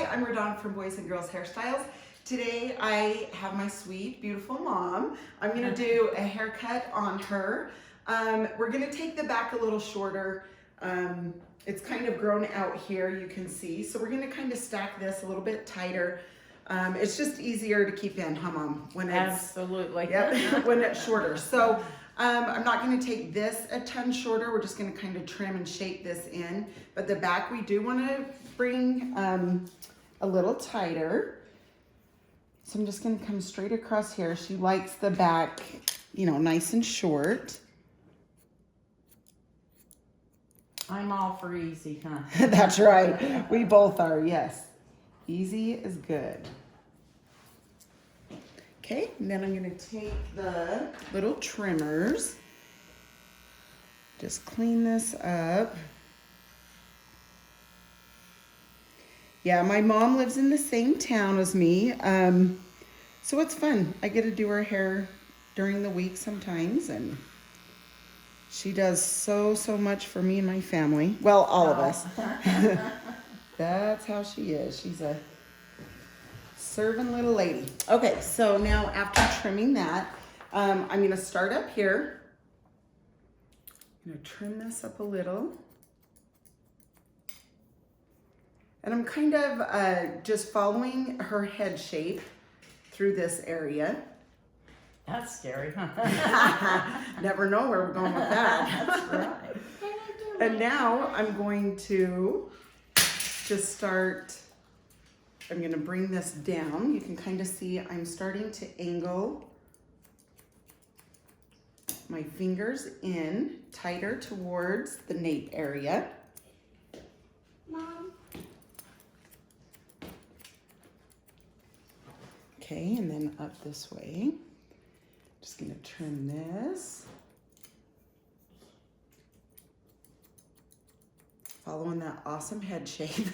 Hi, I'm Radona from Boys and Girls Hairstyles. Today I have my sweet, beautiful mom. I'm gonna do a haircut on her. We're gonna take the back a little shorter. It's kind of grown out here, you can see. So we're gonna kind of stack this a little bit tighter. It's just easier to keep in, huh, Mom? When it's, absolutely. Yep, when it's shorter. So I'm not gonna take this a ton shorter. We're just gonna kind of trim and shape this in. But the back we do wanna bring a little tighter. So I'm just gonna come straight across here. She likes the back, you know, nice and short. I'm all for easy, huh? That's right. We both are, yes. Easy is good. Okay, and then I'm gonna take the little trimmers. Just clean this up. Yeah, my mom lives in the same town as me. So it's fun. I get to do her hair during the week sometimes, and she does so much for me and my family. Well, all of us. That's how she is. She's a serving little lady. Okay, so now after trimming that, I'm gonna start up here. I'm gonna trim this up a little. And I'm kind of just following her head shape through this area. That's scary, huh? Never know where we're going with that. That's right. And now I'm going to just start, I'm going to bring this down. You can kind of see I'm starting to angle my fingers in tighter towards the nape area. Mom. Okay, and then up this way. Just gonna trim this. Following that awesome head shape.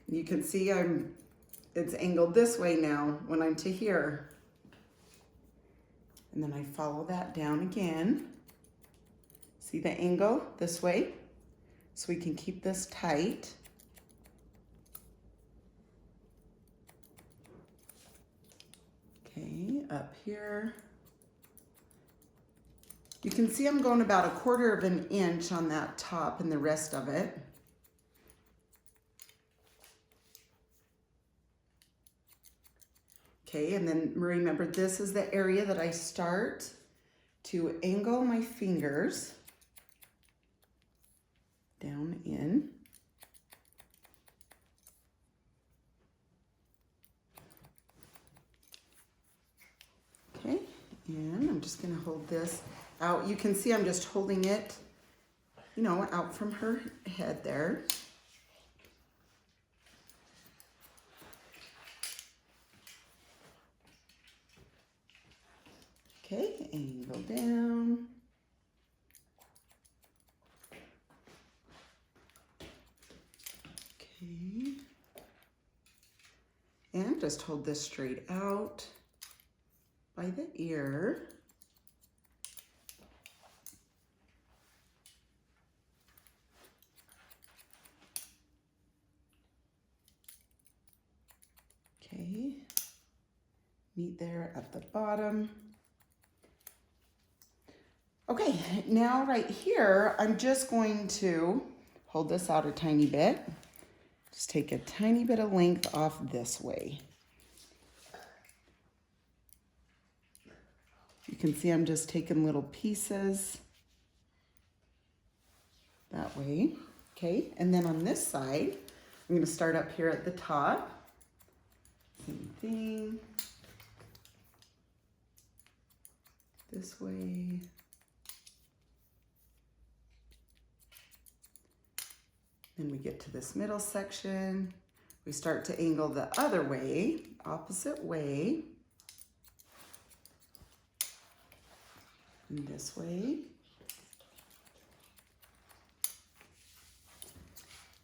You can see it's angled this way now when I'm to here. And then I follow that down again. See the angle this way? So we can keep this tight. Okay, up here. You can see I'm going about 1/4 of an inch on that top and the rest of it. Okay, and then remember, this is the area that I start to angle my fingers down in. Okay, and I'm just gonna hold this out. You can see I'm just holding it, you know, out from her head there. Okay, angle down. Okay. And just hold this straight out by the ear. Okay. Meet there at the bottom. Okay, now right here, I'm just going to hold this out a tiny bit. Just take a tiny bit of length off this way. You can see I'm just taking little pieces that way. Okay, and then on this side, I'm gonna start up here at the top. Same thing. This way. Then we get to this middle section. We start to angle the other way, opposite way. And this way.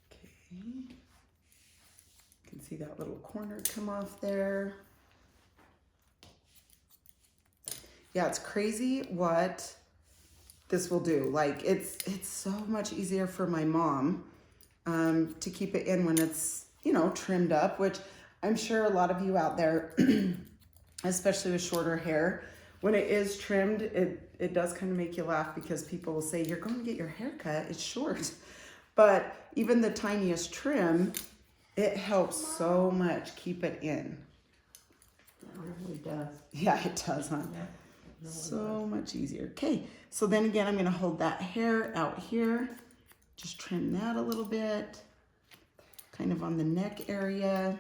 Okay. You can see that little corner come off there. Yeah, it's crazy what this will do. Like it's so much easier for my mom to keep it in when it's, you know, trimmed up, which I'm sure a lot of you out there, especially with shorter hair, when it is trimmed, it does kind of make you laugh because people will say, you're going to get your hair cut, it's short. But even the tiniest trim, it helps so much keep it in. It really does. Yeah, it does, huh? Yeah, it really So much easier. Okay, so then again, I'm gonna hold that hair out here. Just trim that a little bit, kind of on the neck area.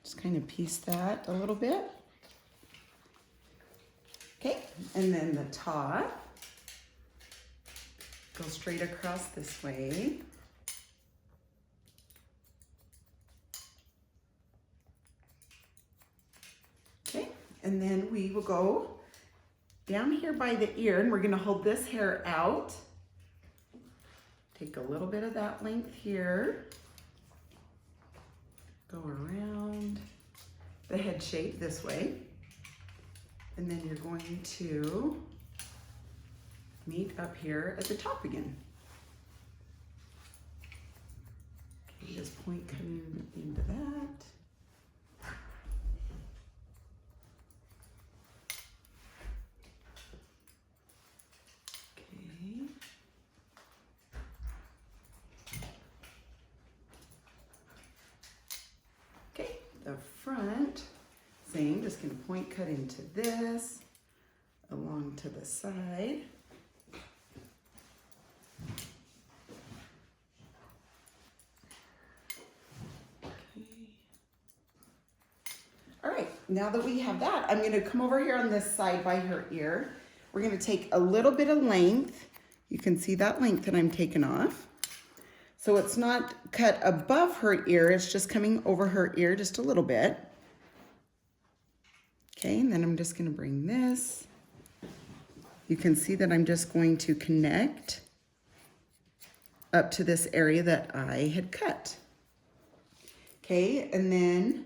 Just kind of piece that a little bit. Okay, and then the top. Go straight across this way. Okay, and then we will go down here by the ear, and we're gonna hold this hair out. Take a little bit of that length here. Go around the head shape this way. And then you're going to meet up here at the top again. Okay, just point coming into that. Okay. Okay, the front, same, just gonna point cut into this, along to the side. All right, now that we have that, I'm gonna come over here on this side by her ear. We're gonna take a little bit of length. You can see that length that I'm taking off. So it's not cut above her ear, it's just coming over her ear just a little bit. Okay, and then I'm just gonna bring this. You can see that I'm just going to connect up to this area that I had cut. Okay, and then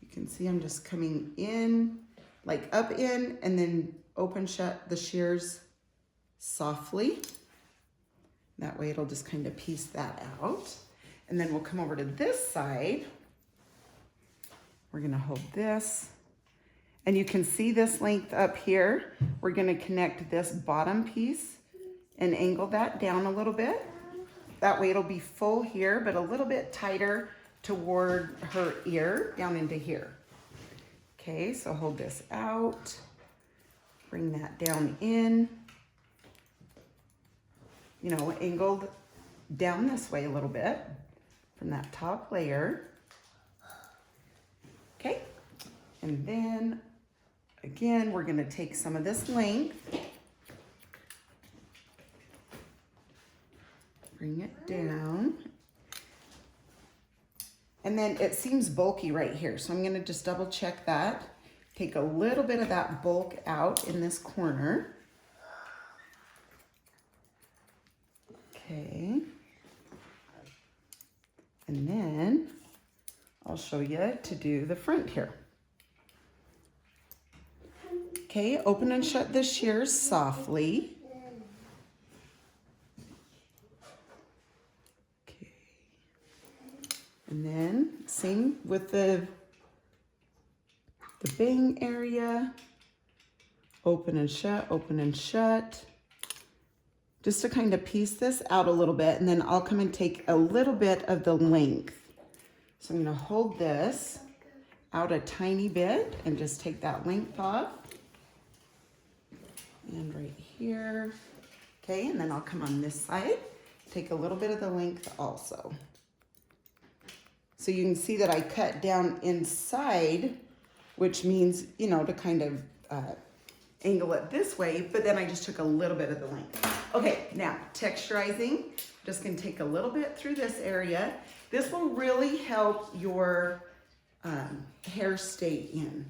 you can see I'm just coming in, like up in, and then open shut the shears softly. That way it'll just kind of piece that out. And then we'll come over to this side. We're gonna hold this. And you can see this length up here. We're gonna connect this bottom piece and angle that down a little bit. That way it'll be full here, but a little bit tighter toward her ear, down into here. Okay, so hold this out, bring that down in, you know, angled down this way a little bit from that top layer. Okay, and then again, we're gonna take some of this length, bring it down. And then it seems bulky right here, so I'm gonna just double check that. Take a little bit of that bulk out in this corner. Okay. And then I'll show you to do the front here. Okay, open and shut the shears softly. And then same with the bang area, open and shut, just to kind of piece this out a little bit, and then I'll come and take a little bit of the length. So I'm gonna hold this out a tiny bit and just take that length off. And right here, okay, and then I'll come on this side, take a little bit of the length also. So you can see that I cut down inside, which means, you know, to kind of angle it this way, but then I just took a little bit of the length. Okay, now texturizing, just gonna take a little bit through this area. This will really help your hair stay in.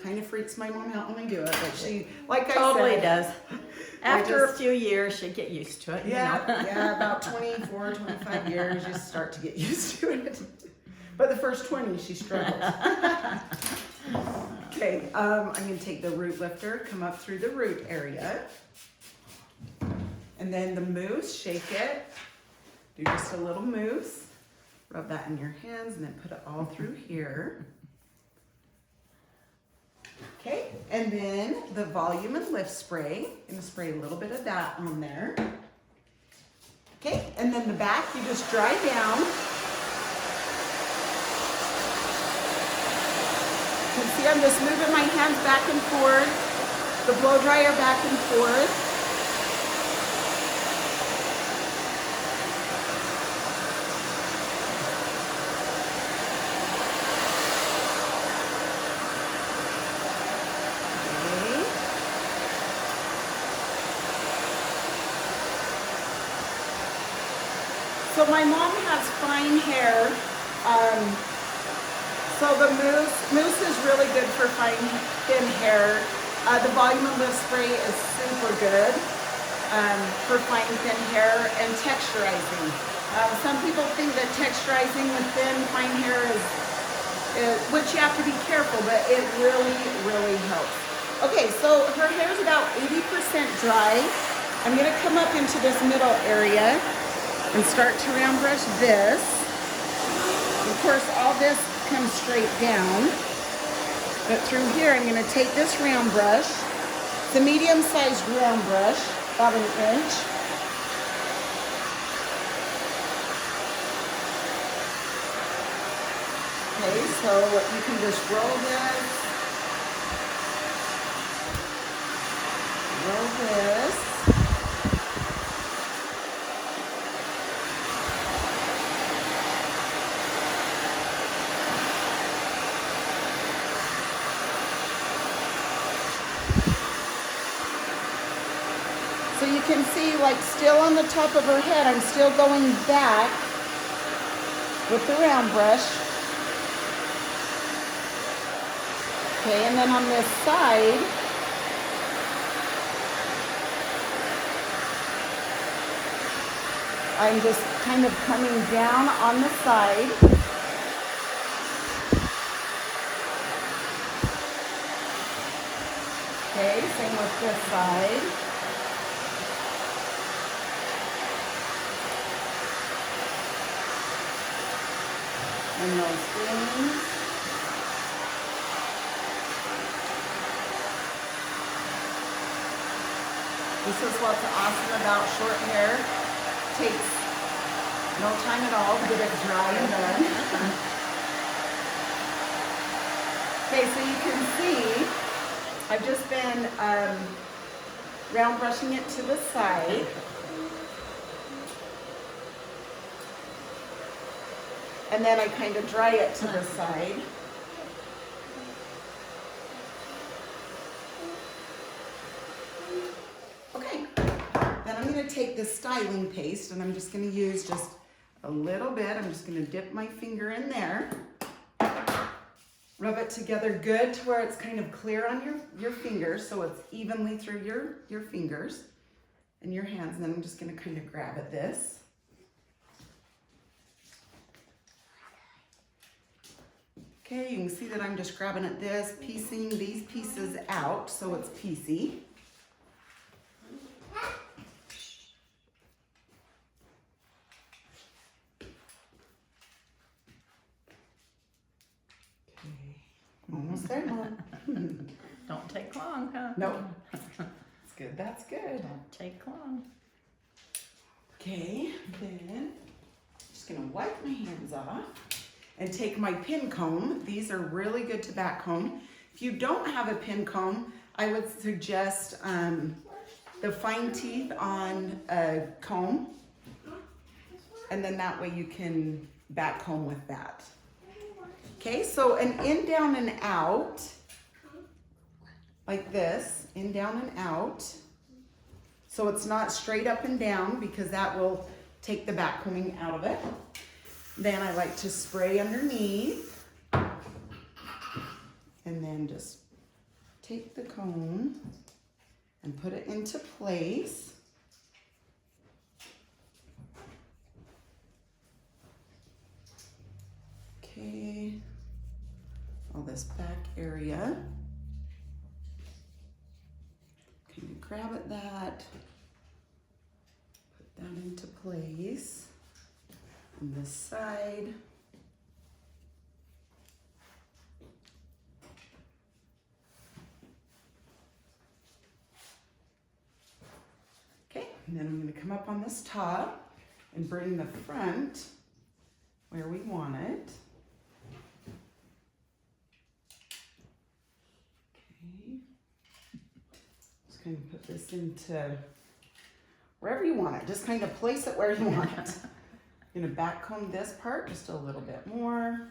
Kind of freaks my mom out when I do it, but she, like I Totally said. does. After a few years, you get used to it. Yeah, You know? yeah, about 24, 25 years, you start to get used to it. But the first 20, she struggles. Okay, I'm gonna take the root lifter, come up through the root area. And then the mousse, shake it. Do just a little mousse. Rub that in your hands and then put it all through here. Okay, and then the volume and lift spray. I'm gonna spray a little bit of that on there. Okay, and then the back, you just dry down. You can see I'm just moving my hands back and forth, the blow dryer back and forth. So my mom has fine hair, so the mousse is really good for fine, thin hair. The volume and lift spray is super good for fine, thin hair and texturizing. Some people think that texturizing with thin, fine hair is, which you have to be careful, but it really, really helps. Okay, so her hair is about 80% dry. I'm gonna come up into this middle area and start to round brush this. Of course, all this comes straight down. But through here, I'm gonna take this round brush. It's a medium-sized round brush, about 1 inch. Okay, so you can just roll this. Roll this. So you can see, like, still on the top of her head, I'm still going back with the round brush. Okay, and then on this side, I'm just kind of coming down on the side. Okay, same with this side. And those wings. This is what's awesome about short hair. Takes no time at all to get it dry and done. Okay, so you can see I've just been round brushing it to the side. And then I kind of dry it to the side. Okay, then I'm going to take this styling paste and I'm just going to use just a little bit. I'm just going to dip my finger in there. Rub it together good to where it's kind of clear on your fingers, so it's evenly through your fingers and your hands. And then I'm just going to kind of grab at this. Okay, you can see that I'm just grabbing at this, piecing these pieces out so it's piecey. Okay, almost there, Mom. Don't take long, huh? Nope. That's good, that's good. Don't take long. Okay, then I'm just gonna wipe my hands off and take my pin comb. These are really good to back comb. If you don't have a pin comb, I would suggest the fine teeth on a comb, and then that way you can back comb with that. Okay, so an in, down, and out, like this, in, down, and out. So it's not straight up and down because that will take the back combing out of it. Then I like to spray underneath and then just take the comb and put it into place. Okay, all this back area. kind of grab at that, put that into place on this side. Okay, and then I'm going to come up on this top and bring the front where we want it. Okay, just kind of put this into wherever you want it. Just kind of place it where you want it. I'm going to back comb this part just a little bit more.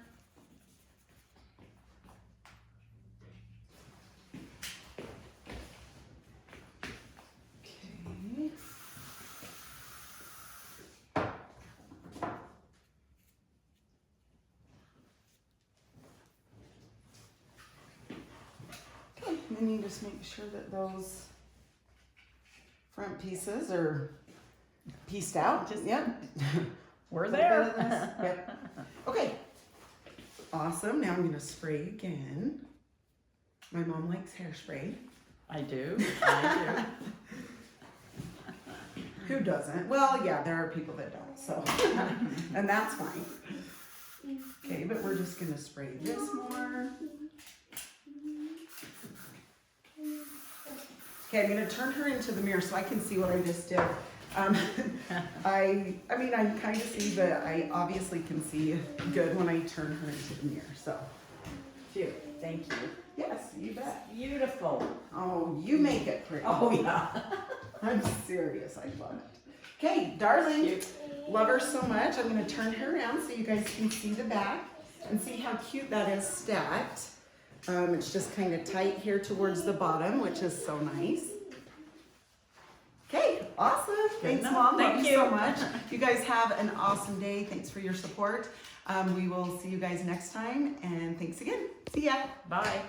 Okay. Okay, and then you just make sure that those front pieces are pieced out. Yep. We're A little bit of there. this. Yep. Okay. Awesome. Now I'm going to spray again. My mom likes hairspray. I do. I Who doesn't? Well, yeah, there are people that don't, so. And that's fine. Okay, but we're just going to spray this more. Okay, I'm going to turn her into the mirror so I can see what I just did. I mean, I kind of see, but I obviously can see good when I turn her into the mirror, so. do. Thank you. Yes, you bet. Beautiful. Oh, you make it pretty. Oh yeah. I'm serious, I love it. Okay, darling, Cute. love her so much. I'm going to turn her around so you guys can see the back and see how cute that is stacked. It's just kind of tight here towards the bottom, which is so nice. Okay, awesome. Thanks, enough. Mom. Thank Love you you. so much. You guys have an awesome day. Thanks for your support. We will see you guys next time, and thanks again. See ya. Bye.